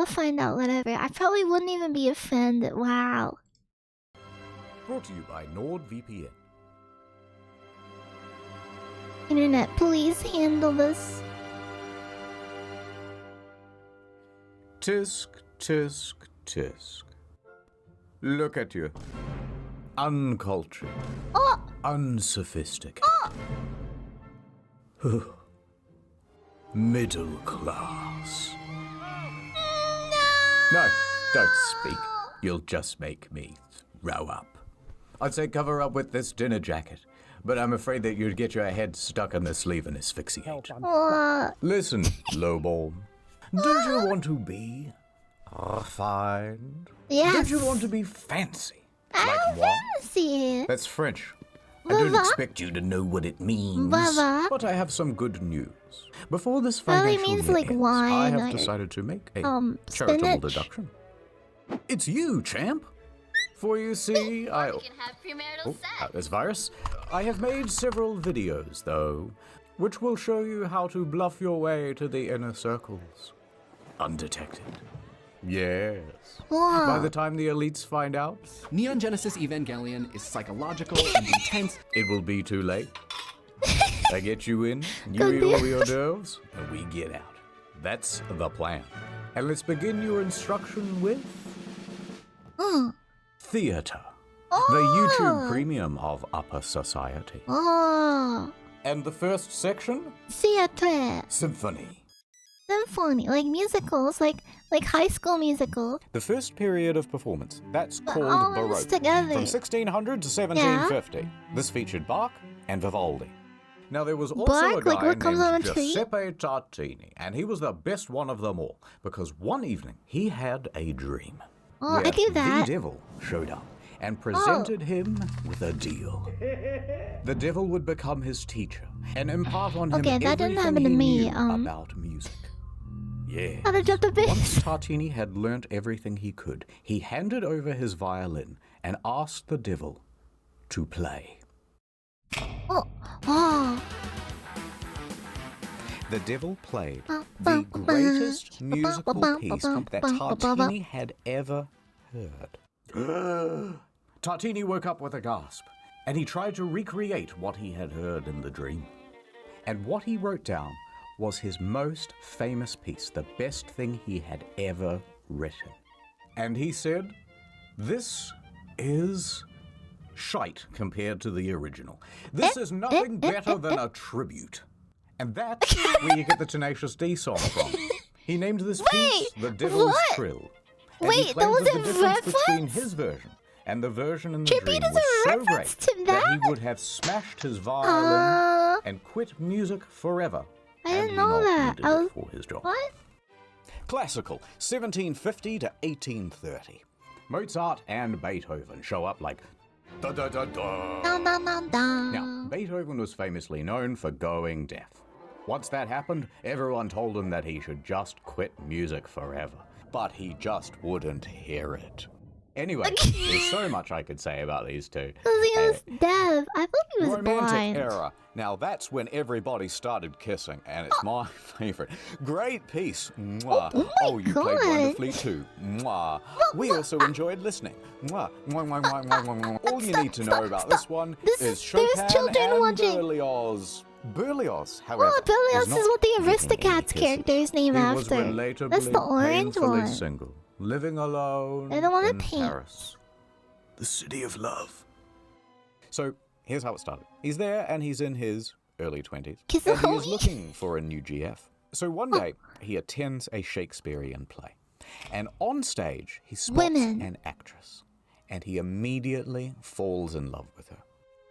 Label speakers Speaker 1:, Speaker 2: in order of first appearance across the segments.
Speaker 1: I'll find out whatever. I probably wouldn't even be offended. Wow.
Speaker 2: Brought to you by NordVPN.
Speaker 1: Internet, please handle this.
Speaker 2: Tisk, tisk, tisk. Look at you. Uncultured.
Speaker 1: Oh!
Speaker 2: Unsophisticated. Middle class. No, don't speak. You'll just make me throw up. I'd say cover up with this dinner jacket, but I'm afraid that you'd get your head stuck in the sleeve and asphyxiate. Listen, lowborn. Don't you want to be refined?
Speaker 1: Yes.
Speaker 2: Don't you want to be fancy? Like what?
Speaker 1: Fancy.
Speaker 2: That's French. I don't expect you to know what it means, but I have some good news. Before this financial
Speaker 1: means
Speaker 2: year
Speaker 1: like
Speaker 2: ends,
Speaker 1: wine
Speaker 2: I have
Speaker 1: or,
Speaker 2: decided to make a charitable
Speaker 1: spinach.
Speaker 2: deduction. It's you, champ. For you see,
Speaker 3: You can have premarital sex.
Speaker 2: this virus. I have made several videos, though, which will show you how to bluff your way to the inner circles. Undetected. Yes.
Speaker 1: Whoa.
Speaker 2: By the time the elites find out,
Speaker 4: Neon Genesis Evangelion is psychological and intense.
Speaker 2: it will be too late. I get you in, you
Speaker 1: Good
Speaker 2: eat all
Speaker 1: deal.
Speaker 2: your nerves, and we get out. That's the plan. And let's begin your instruction with theater, the YouTube premium of upper society.
Speaker 1: Oh.
Speaker 2: And the first section,
Speaker 1: Theater.
Speaker 2: symphony.
Speaker 1: Symphony. Like musicals. Like High School Musical.
Speaker 2: The first period of performance, that's called
Speaker 1: all
Speaker 2: Baroque,
Speaker 1: mixed together.
Speaker 2: from 1600 to 1750. This featured Bach and Vivaldi. Now there was also
Speaker 1: Bach?
Speaker 2: a guy
Speaker 1: Like what comes on
Speaker 2: named
Speaker 1: a tree?
Speaker 2: Giuseppe Tartini, and he was the best one of them all, because one evening he had a dream.
Speaker 1: Oh,
Speaker 2: where
Speaker 1: I do that.
Speaker 2: The devil showed up and presented him with a deal. The devil would become his teacher and impart on him
Speaker 1: Okay, that didn't
Speaker 2: everything
Speaker 1: happen to
Speaker 2: he
Speaker 1: me,
Speaker 2: knew about music. Yeah.
Speaker 1: How to drop the bass.
Speaker 2: Once Tartini had learnt everything he could, he handed over his violin and asked the devil to play.
Speaker 1: Oh. Oh.
Speaker 2: The devil played the greatest musical piece that Tartini had ever heard. Tartini woke up with a gasp, and he tried to recreate what he had heard in the dream. And what he wrote down was his most famous piece, the best thing he had ever written. And he said, "This is shite compared to the original. This is nothing better than a tribute." And that's where you get the Tenacious D song from. He named this piece The Devil's
Speaker 1: what?
Speaker 2: Trill. And he
Speaker 1: Wait, that
Speaker 2: claimed
Speaker 1: was
Speaker 2: that
Speaker 1: a
Speaker 2: the difference between
Speaker 1: reference?
Speaker 2: his version and the version in the
Speaker 1: Tribute
Speaker 2: dream
Speaker 1: is a
Speaker 2: was so
Speaker 1: reference
Speaker 2: great
Speaker 1: to
Speaker 2: that he
Speaker 1: that?
Speaker 2: would have smashed his violin and quit music forever.
Speaker 1: I
Speaker 2: had
Speaker 1: didn't
Speaker 2: he
Speaker 1: know
Speaker 2: not
Speaker 1: that.
Speaker 2: needed
Speaker 1: I
Speaker 2: it
Speaker 1: was...
Speaker 2: for his job.
Speaker 1: What?
Speaker 2: Classical, 1750 to 1830. Mozart and Beethoven show up like da-da-da-da.
Speaker 1: Dun, dun, dun, dun.
Speaker 2: Now, Beethoven was famously known for going deaf. Once that happened, everyone told him that he should just quit music forever. But he just wouldn't hear it. Anyway, there's so much I could say about these two.
Speaker 1: Because he was deaf. I thought he was
Speaker 2: Romantic
Speaker 1: blind.
Speaker 2: era. Now that's when everybody started kissing, and it's my favorite. Great piece. Mwah.
Speaker 1: Oh my
Speaker 2: you played
Speaker 1: God.
Speaker 2: wonderfully too. Mwah. We also enjoyed listening. Mwah. Mwah, mwah, mwah, mwah, mwah, mwah. All you need to know about this one is Chopin
Speaker 1: there's children
Speaker 2: and
Speaker 1: watching.
Speaker 2: Berlioz. Berlioz, however,
Speaker 1: Oh, Berlioz
Speaker 2: was
Speaker 1: is
Speaker 2: not
Speaker 1: what the
Speaker 2: getting any
Speaker 1: Aristocats
Speaker 2: kisses.
Speaker 1: character is named
Speaker 2: He
Speaker 1: after.
Speaker 2: was relatably
Speaker 1: That's the orange
Speaker 2: painfully
Speaker 1: one.
Speaker 2: single, living alone
Speaker 1: They're the one
Speaker 2: in
Speaker 1: that paints.
Speaker 2: Paris. The city of love. So, here's how it started. He's there and he's in his early 20s.
Speaker 1: Kiss
Speaker 2: And he
Speaker 1: the
Speaker 2: is looking for a new GF. So one day, he attends a Shakespearean play. And on stage, he spots
Speaker 1: Women.
Speaker 2: an actress. And he immediately falls in love with her.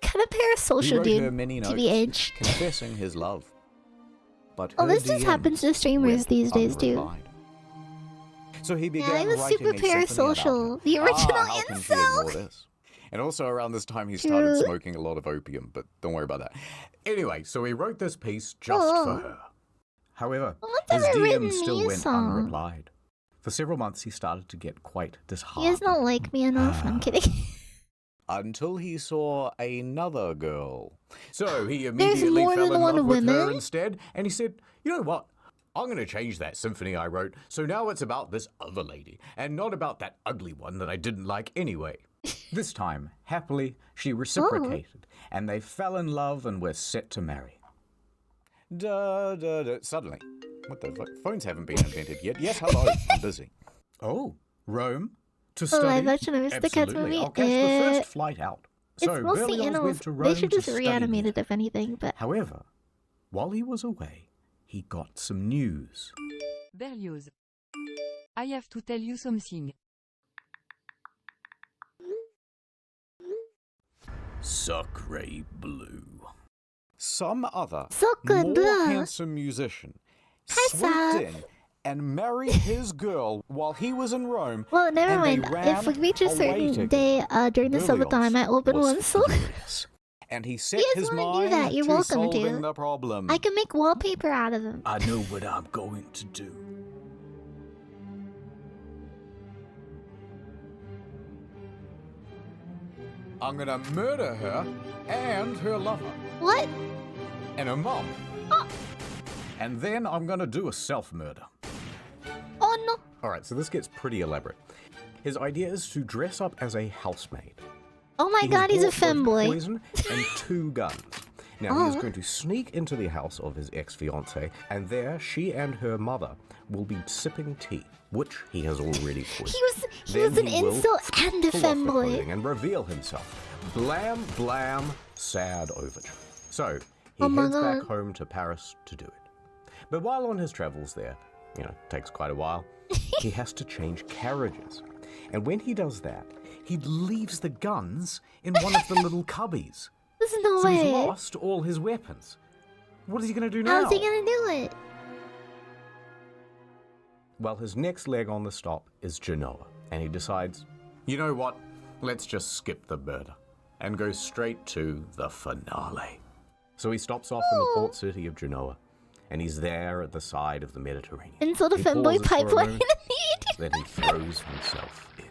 Speaker 1: Kind of
Speaker 2: He
Speaker 1: parasocial,
Speaker 2: wrote her
Speaker 1: dude.
Speaker 2: many notes,
Speaker 1: TBH.
Speaker 2: confessing his love. But
Speaker 1: Oh,
Speaker 2: her
Speaker 1: this just
Speaker 2: DMs
Speaker 1: happens to streamers
Speaker 2: went
Speaker 1: these days, too.
Speaker 2: unreplied. So he began
Speaker 1: Yeah, he was
Speaker 2: writing
Speaker 1: super
Speaker 2: a symphony about
Speaker 1: parasocial.
Speaker 2: her.
Speaker 1: The original
Speaker 2: how can she ignore
Speaker 1: incel.
Speaker 2: this? And also around this time he started
Speaker 1: True.
Speaker 2: smoking a lot of opium, but don't worry about that. Anyway, so he wrote this piece just
Speaker 1: Oh.
Speaker 2: for her. However,
Speaker 1: What's
Speaker 2: his
Speaker 1: ever written
Speaker 2: DMs still
Speaker 1: me
Speaker 2: went
Speaker 1: song?
Speaker 2: unreplied. For several months he started to get quite
Speaker 1: He does
Speaker 2: disheartened.
Speaker 1: not like me enough. I'm kidding.
Speaker 2: Until he saw another girl. So he immediately
Speaker 1: more
Speaker 2: fell
Speaker 1: than
Speaker 2: in
Speaker 1: one
Speaker 2: love with her
Speaker 1: woman?
Speaker 2: instead, and he said, "You know what? I'm going to change that symphony I wrote, so now it's about this other lady, and not about that ugly one that I didn't like anyway. This time, happily, she reciprocated, and they fell in love and were set to marry. Suddenly, what the fuck? Phones haven't been invented yet. Yes, hello, I'm busy. Oh, Rome? To study?
Speaker 1: Live action of Mr. Cats
Speaker 2: Absolutely.
Speaker 1: movie.
Speaker 2: I'll catch the first flight out.
Speaker 1: It's
Speaker 2: So,
Speaker 1: mostly
Speaker 2: Berlioz
Speaker 1: animals.
Speaker 2: went to Rome
Speaker 1: They should
Speaker 2: to
Speaker 1: just
Speaker 2: study
Speaker 1: reanimate
Speaker 2: music.
Speaker 1: it if anything, but...
Speaker 2: However, while he was away, he got some news.
Speaker 5: Berlioz. I have to tell you something.
Speaker 2: Sacre bleu. Some other,
Speaker 1: Sacre
Speaker 2: more
Speaker 1: bleu.
Speaker 2: handsome musician
Speaker 1: Hi,
Speaker 2: swooped
Speaker 1: Sab.
Speaker 2: in and married his girl while he was in Rome.
Speaker 1: Well, never
Speaker 2: and they
Speaker 1: mind.
Speaker 2: ran
Speaker 1: If we reach a
Speaker 2: away
Speaker 1: certain
Speaker 2: together.
Speaker 1: day during the
Speaker 2: Berlioz
Speaker 1: summertime, I open
Speaker 2: was
Speaker 1: one, so...
Speaker 2: furious. And he set
Speaker 1: You guys
Speaker 2: his
Speaker 1: wanna do
Speaker 2: mind
Speaker 1: that, you're
Speaker 2: to
Speaker 1: welcome to.
Speaker 2: solving the problem.
Speaker 1: I can make wallpaper out of them.
Speaker 2: I know what I'm going to do. I'm gonna murder her and her lover
Speaker 1: What?
Speaker 2: and her mom.
Speaker 1: Oh.
Speaker 2: And then I'm gonna do a self-murder.
Speaker 1: Oh, no.
Speaker 2: Alright, so this gets pretty elaborate. His idea is to dress up as a housemaid.
Speaker 1: Oh my
Speaker 2: He has
Speaker 1: god, he's a
Speaker 2: bought both
Speaker 1: femboy.
Speaker 2: poison and 2 guns. Now, he is going to sneak into the house of his ex-fiancée, and there she and her mother will be sipping tea, which he has already poisoned.
Speaker 1: He was an
Speaker 2: Then he will
Speaker 1: incel and a
Speaker 2: pull off the
Speaker 1: femboy.
Speaker 2: clothing and reveal himself. Blam, blam, sad overture. So, he
Speaker 1: Oh my
Speaker 2: heads back
Speaker 1: God.
Speaker 2: home to Paris to do it. But while on his travels there, takes quite a while, he has to change carriages. And when he does that, he leaves the guns in one of the little cubbies.
Speaker 1: There's no
Speaker 2: So he's
Speaker 1: way.
Speaker 2: lost all his weapons. What is he going to do now?
Speaker 1: How's he gonna do it?
Speaker 2: Well, his next leg on the stop is Genoa, and he decides, you know what? Let's just skip the murder and go straight to the finale. So he stops off in the port city of Genoa, and he's there at the side of the Mediterranean.
Speaker 1: Insult a
Speaker 2: He
Speaker 1: femboy
Speaker 2: pauses for a
Speaker 1: pipeline.
Speaker 2: moment, then he throws himself in.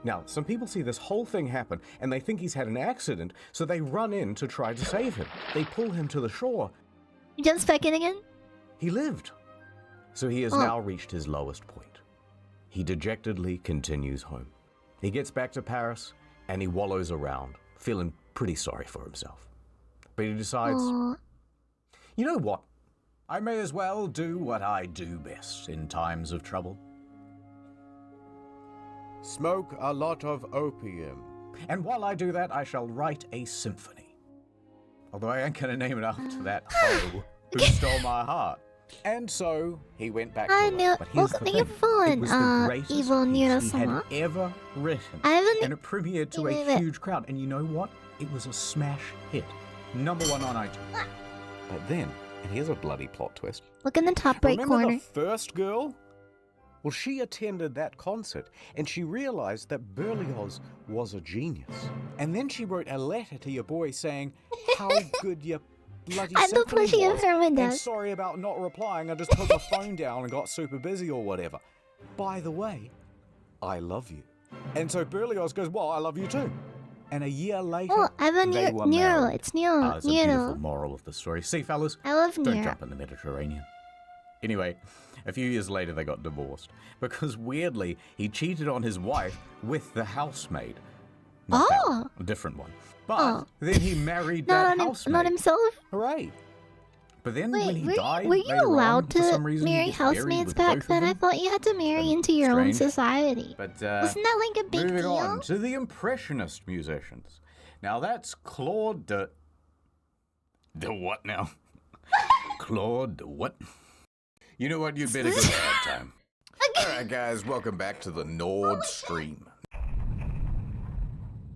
Speaker 2: Now, some people see this whole thing happen, and they think he's had an accident, so they run in to try to save him. They pull him to the shore.
Speaker 1: He jumps back in again?
Speaker 2: He lived. So he has now reached his lowest point. He dejectedly continues home. He gets back to Paris, and he wallows around, feeling pretty sorry for himself. But he decides,
Speaker 1: Aw.
Speaker 2: you know what? I may as well do what I do best in times of trouble. Smoke a lot of opium. And while I do that, I shall write a symphony. Although I ain't gonna name it after that hoe who stole my heart. And so he went back to
Speaker 1: I
Speaker 2: work.
Speaker 1: know.
Speaker 2: But here's the
Speaker 1: Thank you
Speaker 2: thing.
Speaker 1: for
Speaker 2: It was the
Speaker 1: following,
Speaker 2: greatest
Speaker 1: Evil
Speaker 2: piece he had
Speaker 1: Nero-sama.
Speaker 2: ever written.
Speaker 1: I haven't...
Speaker 2: And it premiered to
Speaker 1: Wait,
Speaker 2: a
Speaker 1: wait.
Speaker 2: huge crowd. And you know what? It was a smash hit. #1 on iTunes. But then, and here's a bloody plot twist.
Speaker 1: Look in the top right
Speaker 2: Remember
Speaker 1: corner.
Speaker 2: the first girl? Well, she attended that concert, and she realized that Berlioz was a genius. And then she wrote a letter to your boy saying, how good your bloody
Speaker 1: I'm the
Speaker 2: symphony
Speaker 1: pushing of
Speaker 2: was,
Speaker 1: her
Speaker 2: and
Speaker 1: windows.
Speaker 2: sorry about not replying, I just put my phone down and got super busy or whatever. By the way, I love you. And so Berlioz goes, well, I love you too. And a year later,
Speaker 1: Oh, I have a
Speaker 2: they were
Speaker 1: Nero.
Speaker 2: married.
Speaker 1: It's Nero.
Speaker 2: It's a beautiful
Speaker 1: Nero.
Speaker 2: moral of the story. See, fellas,
Speaker 1: I love
Speaker 2: don't
Speaker 1: Nero.
Speaker 2: jump in the Mediterranean. Anyway, a few years later they got divorced because weirdly he cheated on his wife with the housemaid. Not that
Speaker 1: Oh.
Speaker 2: one, a different one. But
Speaker 1: Oh.
Speaker 2: then he married that housemaid.
Speaker 1: Not himself?
Speaker 2: Hooray! But then when
Speaker 1: Wait,
Speaker 2: he
Speaker 1: were
Speaker 2: died,
Speaker 1: you
Speaker 2: later
Speaker 1: allowed
Speaker 2: on, for
Speaker 1: to
Speaker 2: some reason, he
Speaker 1: marry
Speaker 2: gets buried
Speaker 1: housemaids
Speaker 2: with
Speaker 1: back
Speaker 2: both of
Speaker 1: then? I
Speaker 2: them.
Speaker 1: thought you had to marry into your own
Speaker 2: Strange.
Speaker 1: society.
Speaker 2: But
Speaker 1: Wasn't that like a big
Speaker 2: moving
Speaker 1: deal?
Speaker 2: on to the Impressionist musicians. Now that's Claude de what now? Claude de what? You know what? You'd better go that time. Alright guys, welcome back to the Nord Stream.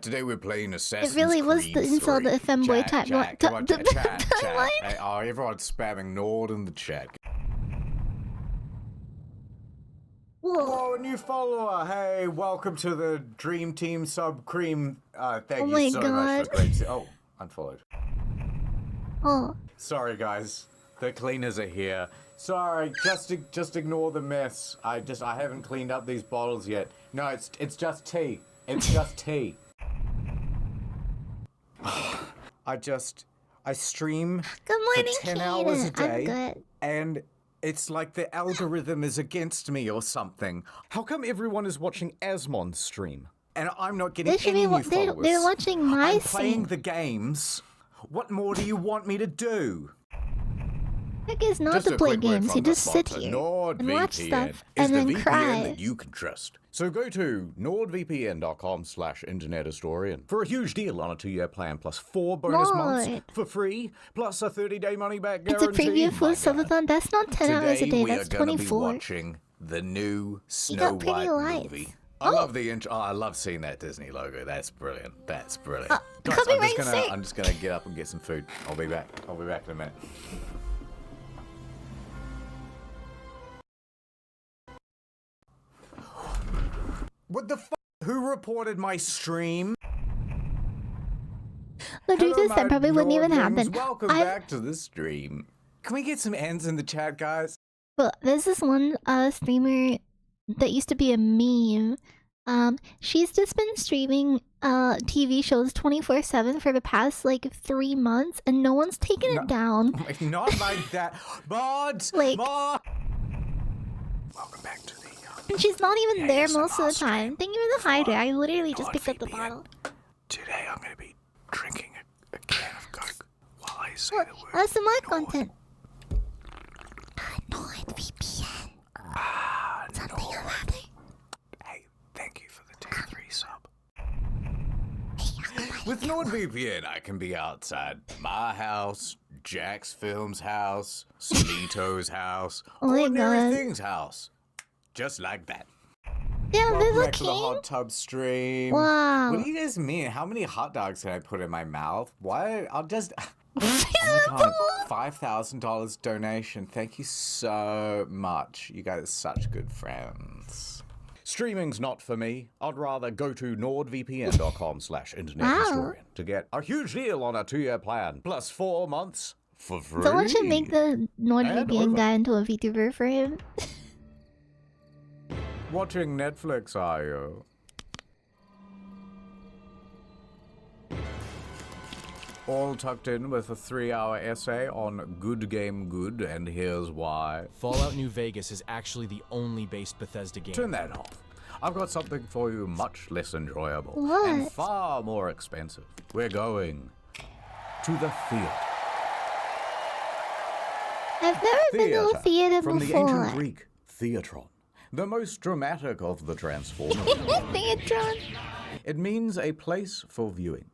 Speaker 2: Today we're playing Assassin's
Speaker 1: It really was
Speaker 2: Creed
Speaker 1: the insult
Speaker 2: 3.
Speaker 1: the femboy
Speaker 2: Chat,
Speaker 1: type.
Speaker 2: chat, come on, chat, chat.
Speaker 1: Timeline?
Speaker 2: Hey, oh, everyone's spamming Nord in the chat.
Speaker 1: Whoa.
Speaker 2: Oh, a new follower. Hey, welcome to the Dream Team Sub Cream. Thank
Speaker 1: Oh
Speaker 2: you
Speaker 1: my
Speaker 2: so much
Speaker 1: God.
Speaker 2: for great. Oh, unfollowed.
Speaker 1: Oh.
Speaker 2: Sorry, guys. The cleaners are here. Sorry, just ignore the mess. I haven't cleaned up these bottles yet. No, it's just tea. It's just tea. I stream
Speaker 1: Good
Speaker 2: for
Speaker 1: morning,
Speaker 2: 10 hours a
Speaker 1: Kaden. I'm
Speaker 2: day,
Speaker 1: good.
Speaker 2: and It's like the algorithm is against me or something. How come everyone is watching Asmon's stream? And I'm not getting
Speaker 1: They should
Speaker 2: any
Speaker 1: be.
Speaker 2: new followers.
Speaker 1: They're watching my
Speaker 2: I'm playing
Speaker 1: stream.
Speaker 2: the games. What more do you want me to do?
Speaker 1: The trick is not
Speaker 2: Just
Speaker 1: to
Speaker 2: a
Speaker 1: play
Speaker 2: quick word
Speaker 1: games.
Speaker 2: from
Speaker 1: You
Speaker 2: the
Speaker 1: just sit
Speaker 2: sponsor,
Speaker 1: here and watch
Speaker 2: NordVPN
Speaker 1: stuff
Speaker 2: is
Speaker 1: and
Speaker 2: the
Speaker 1: then
Speaker 2: VPN
Speaker 1: cry.
Speaker 2: that you can trust. So go to nordvpn.com/internethistorian for a huge deal on a 2-year plan plus 4 bonus months
Speaker 1: Lord.
Speaker 2: for free plus a 30-day money-back
Speaker 1: It's a
Speaker 2: guarantee.
Speaker 1: preview for
Speaker 2: my guy.
Speaker 1: subathon. That's not 10 hours a
Speaker 2: Today
Speaker 1: day.
Speaker 2: we
Speaker 1: That's
Speaker 2: are going to be
Speaker 1: 24.
Speaker 2: watching the new Snow
Speaker 1: got pretty
Speaker 2: White
Speaker 1: lights.
Speaker 2: movie. I love the intro. Oh, I love seeing that Disney logo. That's brilliant. That's brilliant. Guys,
Speaker 1: copyright strike.
Speaker 2: I'm just gonna get up and get some food. I'll be back. I'll be back in a minute. What the f? Who reported my stream?
Speaker 1: The truth
Speaker 2: Hello,
Speaker 1: is that
Speaker 2: my
Speaker 1: probably wouldn't even
Speaker 2: Nordlings.
Speaker 1: happen.
Speaker 2: Welcome back to the stream. Can we get some ends in the chat, guys?
Speaker 1: But there's this one streamer that used to be a meme. She's just been streaming TV shows 24/7 for the past like 3 months, and no one's taken it down.
Speaker 2: Not like that. Mods!
Speaker 1: Like-
Speaker 2: Mod! Welcome back to the...
Speaker 1: And she's not even there
Speaker 2: ASMR
Speaker 1: most of the
Speaker 2: stream
Speaker 1: time. Thank you for the hydrate. I literally just picked up the
Speaker 2: NordVPN.
Speaker 1: bottle.
Speaker 2: Today I'm going to be drinking a can of Coke while I say
Speaker 1: Look,
Speaker 2: the word
Speaker 1: that's my
Speaker 2: Nord.
Speaker 1: content. NordVPN. Something or other.
Speaker 2: Hey, thank you for the tier 3 sub. With NordVPN, I can be outside my house, Jack's Film's house, Solito's house,
Speaker 1: Oh my
Speaker 2: Ordinary
Speaker 1: God.
Speaker 2: Things house. Just like that.
Speaker 1: Yeah,
Speaker 2: Welcome
Speaker 1: there's a
Speaker 2: back to the
Speaker 1: king.
Speaker 2: hot tub stream.
Speaker 1: Wow.
Speaker 2: What do you guys mean? How many hot dogs can I put in my mouth? Why? I'll just... Oh my God, $5,000 donation. Thank you so much. You guys are such good friends. Streaming's not for me. I'd rather go to nordvpn.com/internethistorian to get a huge deal on a 2-year plan plus 4 months for free.
Speaker 1: Someone should make the
Speaker 2: And
Speaker 1: NordVPN
Speaker 2: over.
Speaker 1: guy into a VTuber for him.
Speaker 2: Watching Netflix, are you? All tucked in with a 3-hour essay on Good Game Good, and here's why.
Speaker 6: Fallout New Vegas is actually the only based Bethesda game.
Speaker 2: Turn that off. I've got something for you much less enjoyable and
Speaker 1: What?
Speaker 2: far more expensive. We're going to the theater.
Speaker 1: I've never been to a theater
Speaker 2: from the
Speaker 1: before.
Speaker 2: ancient Greek, theatron, the most dramatic of the Transformers.
Speaker 1: Theatron.
Speaker 2: It means a place for viewing.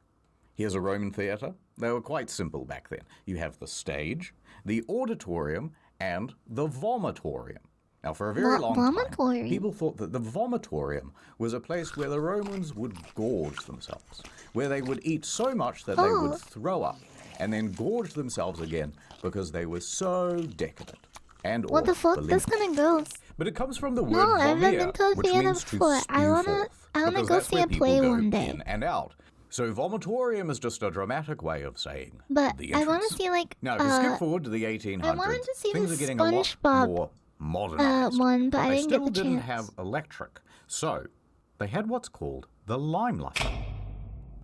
Speaker 2: Here's a Roman theater. They were quite simple back then. You have the stage, the auditorium, and the vomitorium. Now, for a very long time,
Speaker 1: Vomitorium?
Speaker 2: people thought that the vomitorium was a place where the Romans would gorge themselves, where they would eat so much that they
Speaker 1: Oh.
Speaker 2: would throw up and then gorge themselves again because they were so decadent. And
Speaker 1: What the fuck? That's
Speaker 2: bulimic.
Speaker 1: kind of gross.
Speaker 2: But it comes from the word
Speaker 1: No, I've never
Speaker 2: vomere,
Speaker 1: been to a
Speaker 2: which
Speaker 1: theater
Speaker 2: means to
Speaker 1: before. I
Speaker 2: spew
Speaker 1: wanna
Speaker 2: forth, because
Speaker 1: go
Speaker 2: that's
Speaker 1: see
Speaker 2: where
Speaker 1: a
Speaker 2: people
Speaker 1: play
Speaker 2: go
Speaker 1: one day.
Speaker 2: in and out. So vomitorium is just a dramatic way of saying
Speaker 1: But
Speaker 2: the
Speaker 1: I want
Speaker 2: entrance.
Speaker 1: to see like
Speaker 2: Now, if you skip forward to the 1800s,
Speaker 1: I wanted to see
Speaker 2: things
Speaker 1: the
Speaker 2: are getting a lot
Speaker 1: SpongeBob,
Speaker 2: more modernized.
Speaker 1: one, but I
Speaker 2: they
Speaker 1: didn't
Speaker 2: still
Speaker 1: get the
Speaker 2: didn't
Speaker 1: chance.
Speaker 2: have electric. So they had what's called the limelight.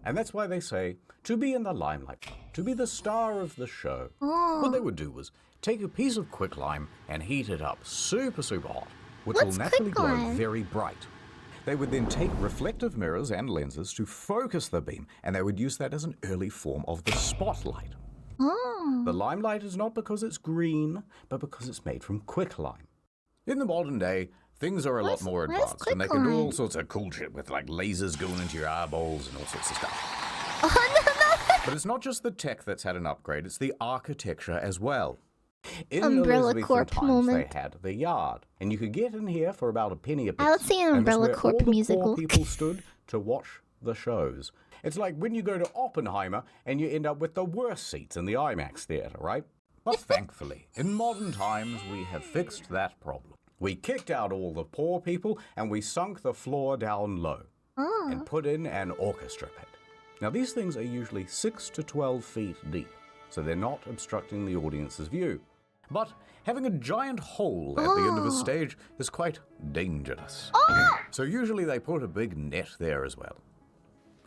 Speaker 2: And that's why they say to be in the limelight, to be the star of the show. What they would do was take a piece of quicklime and heat it up super, super hot, which
Speaker 1: What's
Speaker 2: will naturally glow
Speaker 1: quicklime?
Speaker 2: very bright. They would then take reflective mirrors and lenses to focus the beam, and they would use that as an early form of the spotlight.
Speaker 1: Oh.
Speaker 2: The limelight is not because it's green, but because it's made from quicklime. In the modern day, things are a lot more
Speaker 1: where's
Speaker 2: advanced, and they can do all
Speaker 1: quicklime?
Speaker 2: sorts of cool shit with like lasers going into your eyeballs and all sorts of stuff.
Speaker 1: Oh, no.
Speaker 2: But it's not just the tech that's had an upgrade, it's the architecture as well. In
Speaker 1: Umbrella
Speaker 2: Elizabethan
Speaker 1: Corp
Speaker 2: times,
Speaker 1: moment.
Speaker 2: they had the yard, and you could get in here for about a penny a piece.
Speaker 1: I'll see an
Speaker 2: and
Speaker 1: Umbrella
Speaker 2: that's where
Speaker 1: Corp
Speaker 2: all the
Speaker 1: musical.
Speaker 2: poor people stood to watch the shows. It's like when you go to Oppenheimer and you end up with the worst seats in the IMAX theater, right? But thankfully, in modern times, we have fixed that problem. We kicked out all the poor people and we sunk the floor down low and put in an orchestra pit. Now, these things are usually 6 to 12 feet deep, so they're not obstructing the audience's view. But having a giant hole at the end of a stage is quite dangerous. So usually they put a big net there as well.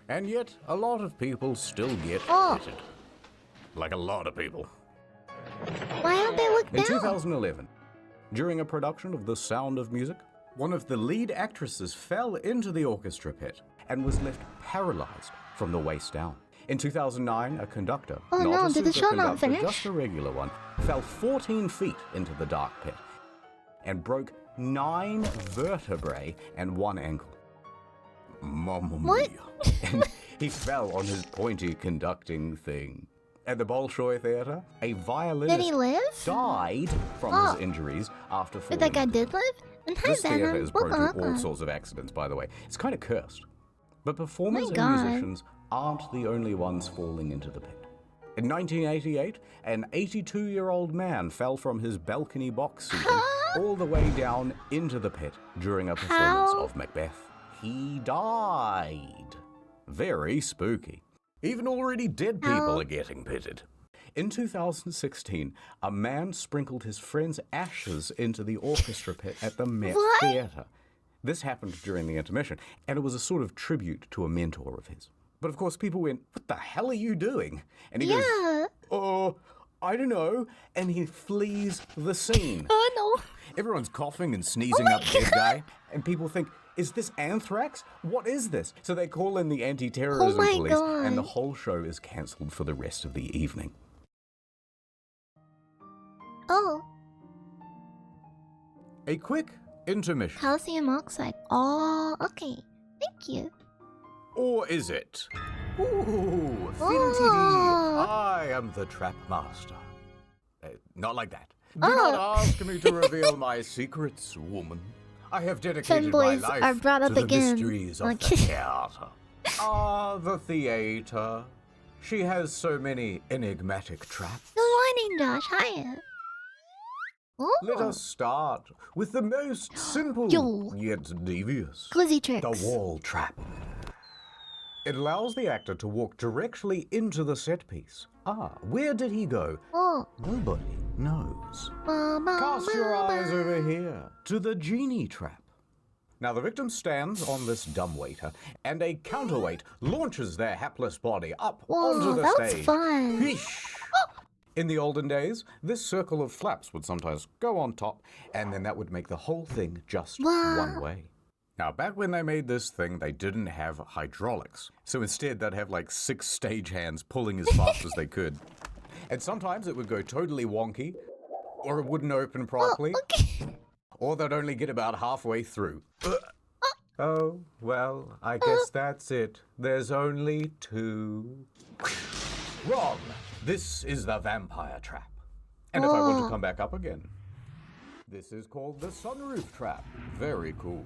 Speaker 2: And yet, a lot of people still get hit. Like a lot of people.
Speaker 1: Why don't they look
Speaker 2: In
Speaker 1: down?
Speaker 2: 2011, During a production of The Sound of Music, one of the lead actresses fell into the orchestra pit and was left paralyzed from the waist down. In 2009, a conductor,
Speaker 1: Oh
Speaker 2: not
Speaker 1: no,
Speaker 2: a
Speaker 1: did the show not
Speaker 2: superconductor,
Speaker 1: finish?
Speaker 2: just a regular one, fell 14 feet into the dark pit and broke 9 vertebrae and 1 ankle. Mamma
Speaker 1: What?
Speaker 2: mia. And he fell on his pointy conducting thing. At the Bolshoi Theatre, a violinist
Speaker 1: Did he live?
Speaker 2: died from
Speaker 1: Oh.
Speaker 2: his injuries after
Speaker 1: But
Speaker 2: falling.
Speaker 1: that guy
Speaker 2: into
Speaker 1: did live? And hi,
Speaker 2: This theatre
Speaker 1: Venom.
Speaker 2: is prone to all
Speaker 1: Welcome.
Speaker 2: sorts of accidents, by the way. It's kind of cursed. But performers and
Speaker 1: God.
Speaker 2: musicians aren't the only ones falling into the pit. In 1988, an 82-year-old man fell from his balcony box seating all the way down into the pit during a performance
Speaker 1: How?
Speaker 2: of Macbeth. He died. Very spooky. Even already dead people
Speaker 1: How?
Speaker 2: are getting pitted. In 2016, a man sprinkled his friend's ashes into the orchestra pit at the Met
Speaker 1: What?
Speaker 2: Theatre. This happened during the intermission, and it was a sort of tribute to a mentor of his. But of course, people went, "What the hell are you doing?" And he goes,
Speaker 1: Yeah.
Speaker 2: "Oh, I don't know." And he flees the scene.
Speaker 1: Oh no.
Speaker 2: Everyone's coughing and sneezing up the dead guy, and people think, "Is this anthrax? What is this?" So they call in the anti-terrorism
Speaker 1: Oh my
Speaker 2: police, and the
Speaker 1: God.
Speaker 2: whole show is cancelled for the rest of the evening.
Speaker 1: Oh,
Speaker 2: A quick intermission.
Speaker 1: calcium oxide. Oh, okay. Thank you.
Speaker 2: Or is it? Ooh, Finty
Speaker 1: Oh.
Speaker 2: I am the trap master. Not like that. Do
Speaker 1: Oh.
Speaker 2: not ask me to reveal my secrets, woman. I have dedicated my
Speaker 1: Fanboys
Speaker 2: life
Speaker 1: are brought up
Speaker 2: to the
Speaker 1: again.
Speaker 2: mysteries of the
Speaker 1: Okay.
Speaker 2: theater. The theater. She has so many enigmatic traps.
Speaker 1: Good morning, Josh. Hiya. Oh,
Speaker 2: Let us start with the most simple
Speaker 1: Yo.
Speaker 2: yet devious.
Speaker 1: glizzy tricks.
Speaker 2: The wall trap. It allows the actor to walk directly into the set piece. Where did he go?
Speaker 1: Oh,
Speaker 2: Nobody knows.
Speaker 1: mama.
Speaker 2: Cast your eyes over here to the genie trap. Now the victim stands on this dumbwaiter, and a counterweight launches their hapless body up
Speaker 1: Whoa,
Speaker 2: onto the
Speaker 1: that was
Speaker 2: stage.
Speaker 1: fun.
Speaker 2: Whoosh. In the olden days, this circle of flaps would sometimes go on top, and then that would make the whole thing just
Speaker 1: Wow.
Speaker 2: one way. Now, back when they made this thing, they didn't have hydraulics. So instead, they'd have like 6 stagehands pulling as fast as they could. And sometimes it would go totally wonky, or it wouldn't open properly,
Speaker 1: Okay.
Speaker 2: or they'd only get about halfway through. Oh, well, I guess that's it. There's only 2. Wrong! This is the vampire trap. And if I want to come back up again, this is called the sunroof trap. Very cool.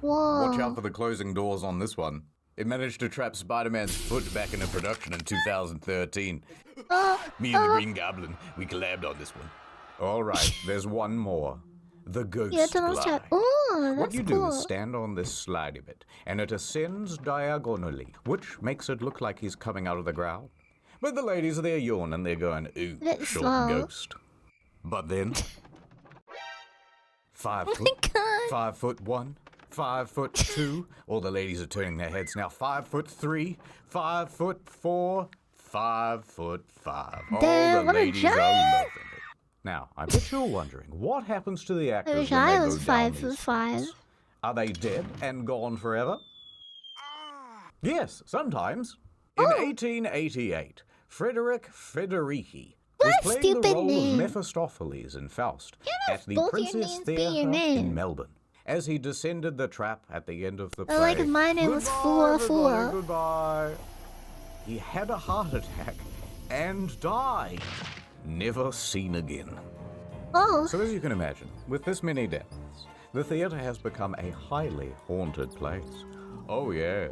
Speaker 1: Whoa.
Speaker 2: Watch out for the closing doors on this one. It managed to trap Spider-Man's foot back into production in 2013. Me and the Green Goblin, we collabed on this one. All right, there's one more. The ghost
Speaker 1: Yeah, tunnels
Speaker 2: glide.
Speaker 1: trap. Oh, that's
Speaker 2: What you
Speaker 1: cool.
Speaker 2: do is stand on this slidey bit, and it ascends diagonally, which makes it look like he's coming out of the ground. But the ladies are there yawning, they're going, "Ooh,
Speaker 1: Bit
Speaker 2: short
Speaker 1: slow.
Speaker 2: ghost." But then, 5
Speaker 1: Oh
Speaker 2: foot,
Speaker 1: my God.
Speaker 2: 5'1", 5'2". All the ladies are turning their heads now. 5'3", 5'4", 5'5". All
Speaker 1: Damn,
Speaker 2: the
Speaker 1: what a
Speaker 2: ladies are
Speaker 1: giant.
Speaker 2: loving it. Now, I bet you're wondering, what happens to the actors
Speaker 1: wish
Speaker 2: when
Speaker 1: I
Speaker 2: they
Speaker 1: was
Speaker 2: go down
Speaker 1: 5'5".
Speaker 2: these steps? Are they dead and gone forever? Yes, sometimes. In 1888, Frederick Federici was
Speaker 1: What a
Speaker 2: playing the
Speaker 1: stupid
Speaker 2: role
Speaker 1: name.
Speaker 2: of Mephistopheles in Faust at the
Speaker 1: both your
Speaker 2: Princess
Speaker 1: names be
Speaker 2: Theatre
Speaker 1: your name.
Speaker 2: in Melbourne. As he descended the trap at the end of the play,
Speaker 1: like if my name was
Speaker 2: "Goodbye,
Speaker 1: Fuwa
Speaker 2: everybody,
Speaker 1: Fuwa."
Speaker 2: Goodbye. He had a heart attack and died, never seen again.
Speaker 1: Oh,
Speaker 2: So as you can imagine, with this many deaths, the theatre has become a highly haunted place. Oh yes.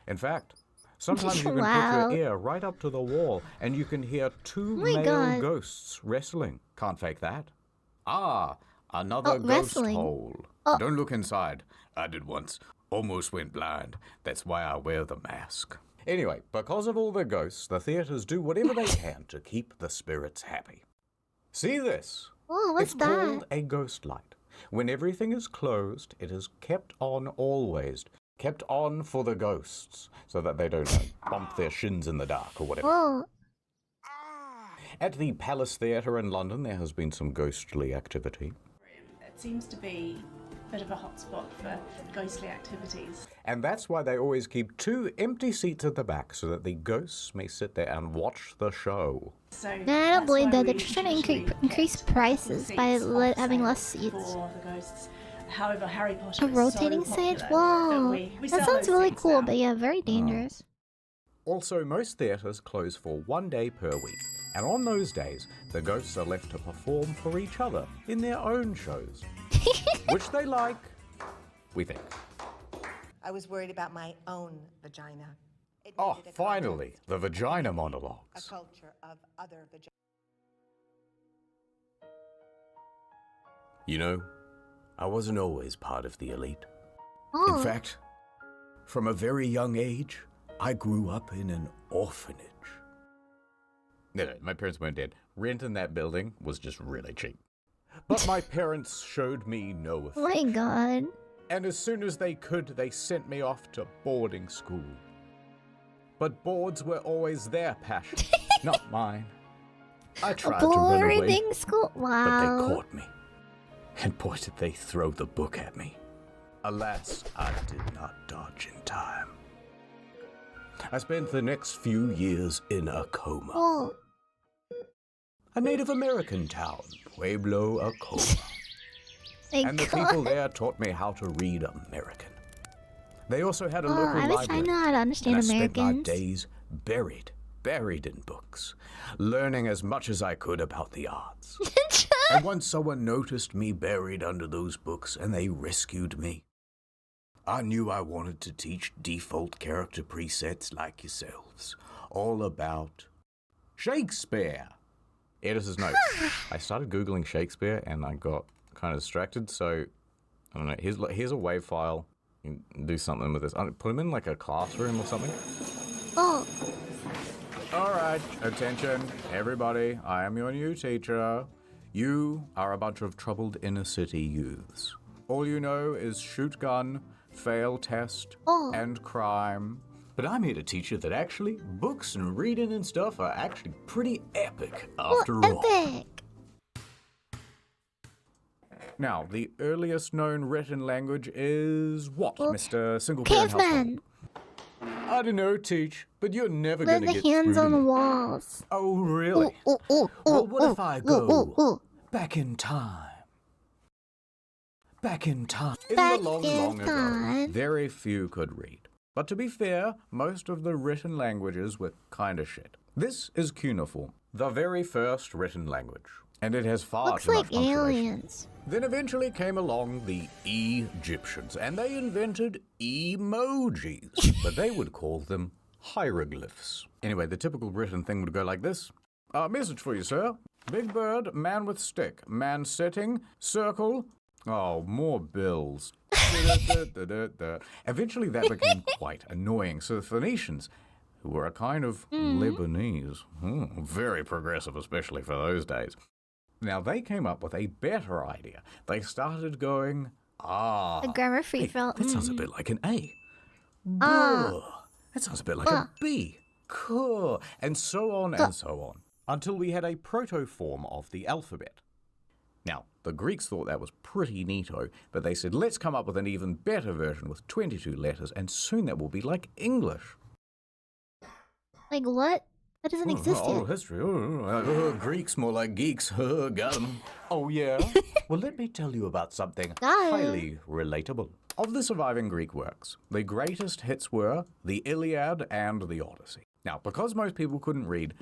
Speaker 2: In fact, sometimes you can
Speaker 1: Wow.
Speaker 2: put your ear right up to the wall and you can hear 2
Speaker 1: my
Speaker 2: male
Speaker 1: God.
Speaker 2: ghosts wrestling. Can't fake that. Another
Speaker 1: Oh,
Speaker 2: ghost
Speaker 1: wrestling.
Speaker 2: hole.
Speaker 1: Oh.
Speaker 2: Don't look inside. I did once. Almost went blind. That's why I wear the mask. Anyway, because of all the ghosts, the theatres do whatever they can to keep the spirits happy. See this?
Speaker 1: oh, what's
Speaker 2: It's
Speaker 1: that?
Speaker 2: called a ghost light. When everything is closed, it is kept on always. Kept on for the ghosts, so that they don't bump their shins in the dark or whatever.
Speaker 1: Oh,
Speaker 2: At the Palace Theatre in London, there has been some ghostly activity.
Speaker 7: It seems to be a bit of a hotspot for ghostly activities.
Speaker 2: And that's why they always keep 2 empty seats at the back so that the ghosts may sit there and watch the show.
Speaker 7: So
Speaker 1: I don't believe that. They're just trying to increase prices by having less seats.
Speaker 7: For the ghosts. However, Harry Potter
Speaker 1: A rotating
Speaker 7: is so
Speaker 1: stage?
Speaker 7: popular
Speaker 1: Whoa!
Speaker 7: we
Speaker 1: That
Speaker 7: sell
Speaker 1: sounds
Speaker 7: those
Speaker 1: really
Speaker 7: things
Speaker 1: cool,
Speaker 7: now.
Speaker 1: but yeah, very dangerous.
Speaker 2: Also, most theatres close for 1 day per week, and on those days, the ghosts are left to perform for each other in their own shows, which they like, we think.
Speaker 8: I was worried about my own vagina. It
Speaker 2: Oh,
Speaker 8: needed a
Speaker 2: finally,
Speaker 8: context,
Speaker 2: the vagina
Speaker 8: a
Speaker 2: monologues.
Speaker 8: culture of other vaginas.
Speaker 2: You know, I wasn't always part of the elite.
Speaker 1: Oh,
Speaker 2: In fact, from a very young age, I grew up in an orphanage. No, my parents weren't dead. Rent in that building was just really cheap. But my parents showed me no
Speaker 1: oh my
Speaker 2: affection.
Speaker 1: god.
Speaker 2: And as soon as they could, they sent me off to boarding school. But boards were always their passion, not mine. I tried to run away,
Speaker 1: Boarding school?
Speaker 2: but
Speaker 1: Wow.
Speaker 2: they caught me. And boy, did they throw the book at me. Alas, I did not dodge in time. I spent the next few years in a coma.
Speaker 1: Oh,
Speaker 2: A Native American town, Pueblo, Acoma.
Speaker 1: my
Speaker 2: And the
Speaker 1: god.
Speaker 2: people there taught me how to read American. They also had a
Speaker 1: Oh,
Speaker 2: local
Speaker 1: I wish I
Speaker 2: library.
Speaker 1: know how to understand
Speaker 2: and I spent my
Speaker 1: Americans.
Speaker 2: days buried in books, learning as much as I could about the arts. And once someone noticed me buried under those books and they rescued me, I knew I wanted to teach default character presets like yourselves, all about Shakespeare. Editor's note. I started Googling Shakespeare and I got kind of distracted, so I don't know. Here's a WAV file. You can do something with this. Put him in like a classroom or something.
Speaker 1: Oh,
Speaker 2: All right, attention, everybody. I am your new teacher. You are a bunch of troubled inner city youths. All you know is shoot gun, fail test,
Speaker 1: Oh.
Speaker 2: and crime. But I'm here to teach you that actually books and reading and stuff are actually pretty epic after all.
Speaker 1: epic.
Speaker 2: Now, the earliest known written language is what,
Speaker 1: Oh,
Speaker 2: Mr. Single Parent
Speaker 1: Caveman.
Speaker 2: Household? I don't know, Teach, but you're never
Speaker 1: The
Speaker 2: gonna get
Speaker 1: hands
Speaker 2: through
Speaker 1: on
Speaker 2: to
Speaker 1: the
Speaker 2: me.
Speaker 1: walls.
Speaker 2: Oh, really?
Speaker 1: Ooh, ooh, ooh,
Speaker 2: Well, what
Speaker 1: ooh,
Speaker 2: if I
Speaker 1: ooh,
Speaker 2: go
Speaker 1: ooh, ooh.
Speaker 2: back in time? Back in time. In
Speaker 1: Back
Speaker 2: the long,
Speaker 1: in
Speaker 2: long ago,
Speaker 1: time.
Speaker 2: very few could read. But to be fair, most of the written languages were kinda shit. This is cuneiform, the very first written language. And it has far
Speaker 1: Looks
Speaker 2: too
Speaker 1: like
Speaker 2: much punctuation.
Speaker 1: aliens.
Speaker 2: Then eventually came along the Egyptians, and they invented emojis, but they would call them hieroglyphs. Anyway, the typical written thing would go like this. Message for you, sir. Big bird, man with stick, man sitting, circle. Oh, more bills. Eventually that became quite annoying, so the Phoenicians, who were a kind of Lebanese, very progressive, especially for those days, now they came up with a better idea. They started going,
Speaker 1: A grammar free
Speaker 2: hey,
Speaker 1: felt.
Speaker 2: that sounds a bit like an A.
Speaker 1: Ah.
Speaker 2: Buh. That sounds a bit like a B. Cool. And so on and so on, until we had a proto-form of the alphabet. Now, the Greeks thought that was pretty neato, but they said, let's come up with an even better version with 22 letters, and soon that will be like English.
Speaker 1: Like what? That doesn't exist
Speaker 2: Oh,
Speaker 1: yet.
Speaker 2: history. Greeks, more like geeks. Got them. Oh, yeah? Well, let me tell you about something
Speaker 1: Got it.
Speaker 2: highly relatable. Of the surviving Greek works, the greatest hits were the Iliad and the Odyssey. Now, because most people couldn't read,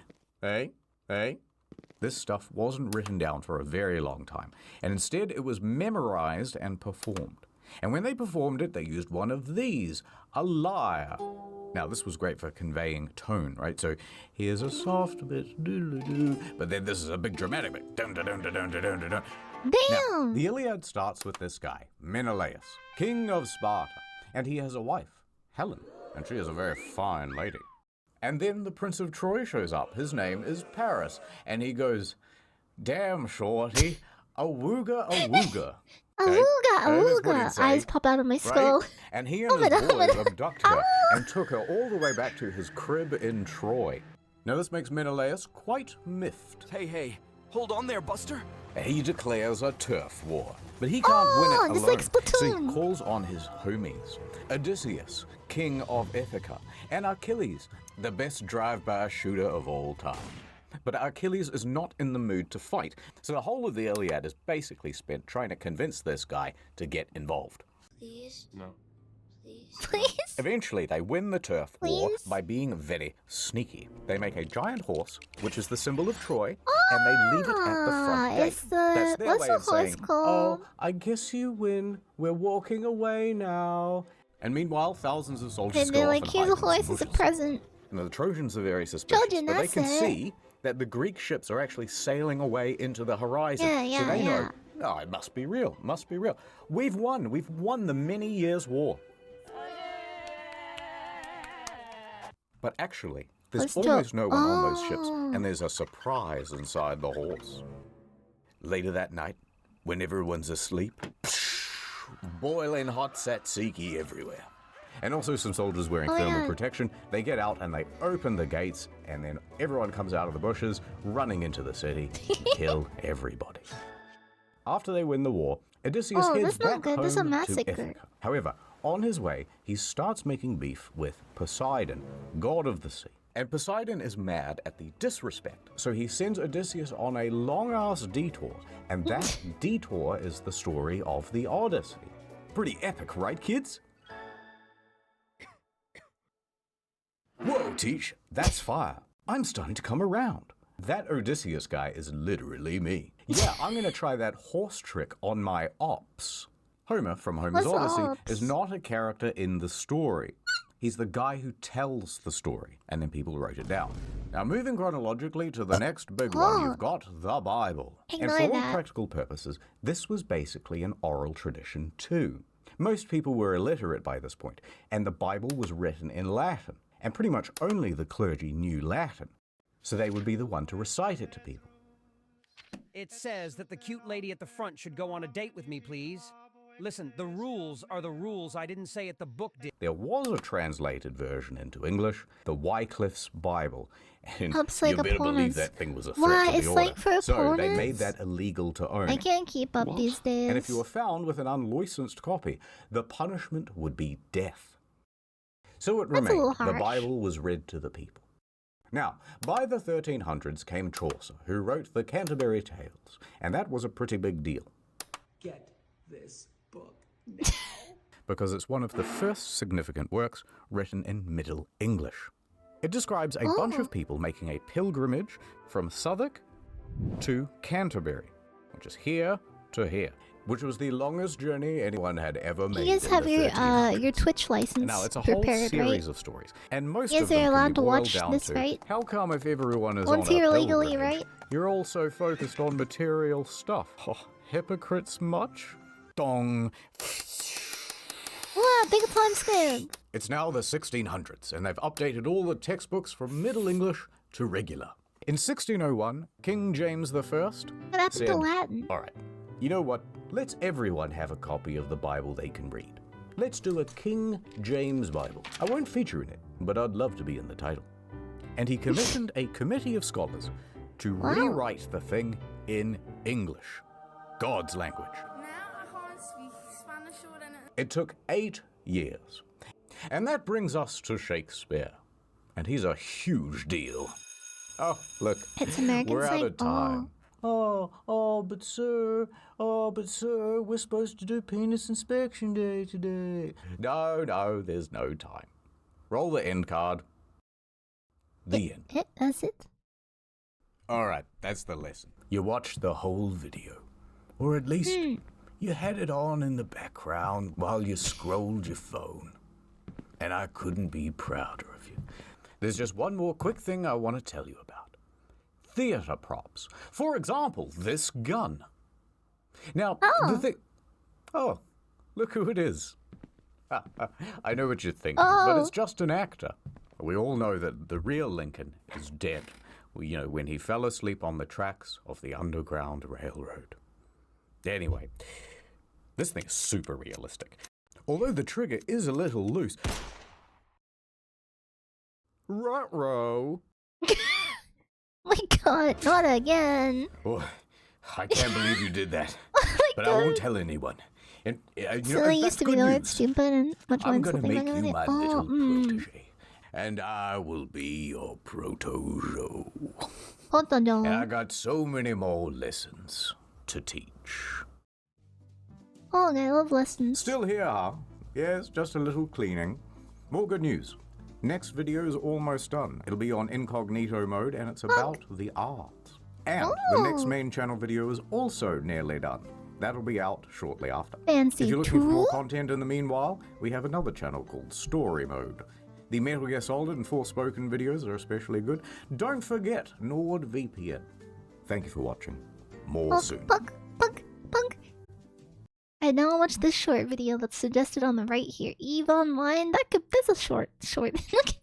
Speaker 2: this stuff wasn't written down for a very long time, and instead it was memorized and performed. And when they performed it, they used one of these, a lyre. Now, this was great for conveying tone, right? So here's a soft bit, doo-doo-doo, but then this is a big dramatic bit. Dun-dun-dun-dun-dun-dun-dun. Now,
Speaker 1: Damn.
Speaker 2: the Iliad starts with this guy, Menelaus, king of Sparta, and he has a wife, Helen, and she is a very fine lady. And then the Prince of Troy shows up. His name is Paris, and he goes, "Damn, shorty, awooga, awooga." Okay?
Speaker 1: Awooga,
Speaker 2: And that's what he'd
Speaker 1: awooga.
Speaker 2: say,
Speaker 1: Eyes pop out of my skull.
Speaker 2: right? And he and his boys abducted her and took her all the way back to his crib in Troy. Now this makes Menelaus quite miffed.
Speaker 6: Hey, Hold on there, Buster.
Speaker 2: He declares a turf war, but he can't win it
Speaker 1: just
Speaker 2: alone.
Speaker 1: like
Speaker 2: So he
Speaker 1: Splatoon.
Speaker 2: calls on his homies, Odysseus, king of Ithaca, and Achilles, the best drive-by shooter of all time. But Achilles is not in the mood to fight, so the whole of the Iliad is basically spent trying to convince this guy to get involved.
Speaker 3: Please.
Speaker 6: No.
Speaker 1: Please?
Speaker 2: Eventually, they win the turf war
Speaker 1: Please?
Speaker 2: by being very sneaky. They make a giant horse, which is the symbol of Troy, and they leave it at the front gate.
Speaker 1: It's the...
Speaker 2: That's their
Speaker 1: What's
Speaker 2: way
Speaker 1: the
Speaker 2: of
Speaker 1: horse
Speaker 2: saying,
Speaker 1: called?
Speaker 2: "Oh, I guess you win. We're walking away now." And meanwhile, thousands of soldiers
Speaker 1: And
Speaker 2: go
Speaker 1: they're
Speaker 2: off
Speaker 1: like,
Speaker 2: and
Speaker 1: here's
Speaker 2: hide
Speaker 1: a
Speaker 2: in some
Speaker 1: horse as a
Speaker 2: bushes.
Speaker 1: present.
Speaker 2: And the Trojans are very suspicious,
Speaker 1: Trojan,
Speaker 2: but they
Speaker 1: that's
Speaker 2: can
Speaker 1: it.
Speaker 2: see that the Greek ships are actually sailing away into the horizon.
Speaker 1: Yeah,
Speaker 2: so they
Speaker 1: yeah,
Speaker 2: know, oh, it must be real, must be real. We've won the many years war. But actually, there's
Speaker 1: Let's do-
Speaker 2: almost no one on those ships,
Speaker 1: Oh.
Speaker 2: and there's a surprise inside the horse. Later that night, when everyone's asleep, boiling hot tzatziki everywhere. And also some soldiers wearing
Speaker 1: Oh,
Speaker 2: thermal
Speaker 1: yeah.
Speaker 2: protection. They get out and they open the gates, and then everyone comes out of the bushes, running into the city, to kill everybody. After they win the war, Odysseus
Speaker 1: Oh,
Speaker 2: heads
Speaker 1: that's not
Speaker 2: back
Speaker 1: good.
Speaker 2: home
Speaker 1: That's a
Speaker 2: to
Speaker 1: massacre.
Speaker 2: Ithaca. However, on his way, he starts making beef with Poseidon, god of the sea. And Poseidon is mad at the disrespect, so he sends Odysseus on a long-ass detour, and that detour is the story of the Odyssey. Pretty epic, right, kids? Whoa, Teach, that's fire. I'm starting to come around. That Odysseus guy is literally me. Yeah, I'm gonna try that horse trick on my ops. Homer from Homer's
Speaker 1: What's
Speaker 2: Odyssey
Speaker 1: ops?
Speaker 2: is not a character in the story. He's the guy who tells the story, and then people wrote it down. Now, moving chronologically to the next big one, you've got the Bible. And
Speaker 1: Ignore
Speaker 2: for all
Speaker 1: that.
Speaker 2: practical purposes, this was basically an oral tradition too. Most people were illiterate by this point, and the Bible was written in Latin, and pretty much only the clergy knew Latin. So they would be the one to recite it to people.
Speaker 9: It says that the cute lady at the front should go on a date with me, please. Listen, the rules are the rules. I didn't say it, the book did.
Speaker 2: There was a translated version into English, the Wycliffe's Bible, and
Speaker 1: Helps
Speaker 2: you
Speaker 1: like
Speaker 2: better believe
Speaker 1: opponents.
Speaker 2: that thing was a threat
Speaker 1: Why?
Speaker 2: to the
Speaker 1: It's
Speaker 2: order.
Speaker 1: like for
Speaker 2: so they made
Speaker 1: opponents?
Speaker 2: that illegal to own.
Speaker 1: I can't keep up these days.
Speaker 2: And if you were found with an unlicensed copy, the punishment would be death. So it
Speaker 1: That's a
Speaker 2: remained,
Speaker 1: little
Speaker 2: the
Speaker 1: harsh.
Speaker 2: Bible was read to the people. Now, by the 1300s came Chaucer, who wrote the Canterbury Tales, and that was a pretty big deal.
Speaker 10: Get this book.
Speaker 2: Because it's one of the first significant works written in Middle English. It describes a bunch of people making a pilgrimage from Southwark to Canterbury, which is here to here, which was the longest journey anyone had ever made.
Speaker 1: You guys
Speaker 2: in
Speaker 1: have
Speaker 2: the
Speaker 1: your
Speaker 2: 1300s.
Speaker 1: Twitch license
Speaker 2: Now, it's a whole
Speaker 1: prepared,
Speaker 2: series
Speaker 1: right?
Speaker 2: of stories, and most
Speaker 1: You
Speaker 2: of
Speaker 1: guys
Speaker 2: them
Speaker 1: are
Speaker 2: can
Speaker 1: allowed
Speaker 2: be
Speaker 1: to
Speaker 2: boiled
Speaker 1: watch
Speaker 2: down
Speaker 1: this,
Speaker 2: to,
Speaker 1: right?
Speaker 2: how come if everyone is
Speaker 1: Once
Speaker 2: on a
Speaker 1: you're legally,
Speaker 2: pilgrimage,
Speaker 1: right?
Speaker 2: you're all so focused on material stuff? Oh, hypocrites much? Dong.
Speaker 1: Wow, big time skip.
Speaker 2: It's now the 1600s, and they've updated all the textbooks from Middle English to regular. In 1601, King James I
Speaker 1: What happened
Speaker 2: said,
Speaker 1: to Latin?
Speaker 2: all right, you know what? Let's everyone have a copy of the Bible they can read. Let's do a King James Bible. I won't feature in it, but I'd love to be in the title. And he commissioned a committee of scholars to rewrite the thing in English, God's language. It took 8 years. And that brings us to Shakespeare. And he's a huge deal. Oh, look,
Speaker 1: It's American
Speaker 2: we're out
Speaker 1: Psych.
Speaker 2: of time. But sir, we're supposed to do penis inspection day today. No, there's no time. Roll the end card. The end.
Speaker 1: That's it.
Speaker 2: All right, that's the lesson. You watched the whole video. Or at least you had it on in the background while you scrolled your phone. And I couldn't be prouder of you. There's just one more quick thing I want to tell you about. Theater props. For example, this gun. Now, the thing... Oh, look who it is. I know what you think, but it's just an actor. We all know that the real Lincoln is dead. You know, when he fell asleep on the tracks of the Underground Railroad. Anyway, this thing is super realistic. Although the trigger is a little loose. Ruh-roh.
Speaker 1: My god, not again.
Speaker 2: Oh, I can't believe you did that.
Speaker 1: Oh my
Speaker 2: But
Speaker 1: god.
Speaker 2: I won't tell anyone. And,
Speaker 1: So I used to be the word stupid and much more
Speaker 2: I'm gonna
Speaker 1: insulting
Speaker 2: make
Speaker 1: back in the
Speaker 2: you
Speaker 1: day.
Speaker 2: my
Speaker 1: Oh,
Speaker 2: little protege. And I will be your protojo. And I got so many more lessons to teach.
Speaker 1: Oh, I love lessons.
Speaker 2: Still here, huh? Yes, just a little cleaning. More good news. Next video is almost done. It'll be on incognito mode and it's about the art. And the next main channel video is also nearly done. That'll be out shortly after.
Speaker 1: Fancy
Speaker 2: If you're looking for more
Speaker 1: tool?
Speaker 2: content in the meanwhile, we have another channel called Story Mode. The Metal Gear Solid and Forspoken videos are especially good. Don't forget NordVPN. Thank you for watching. More soon.
Speaker 1: Punk. I now watch this short video that's suggested on the right here. Eve Online. That's a short. Look at me.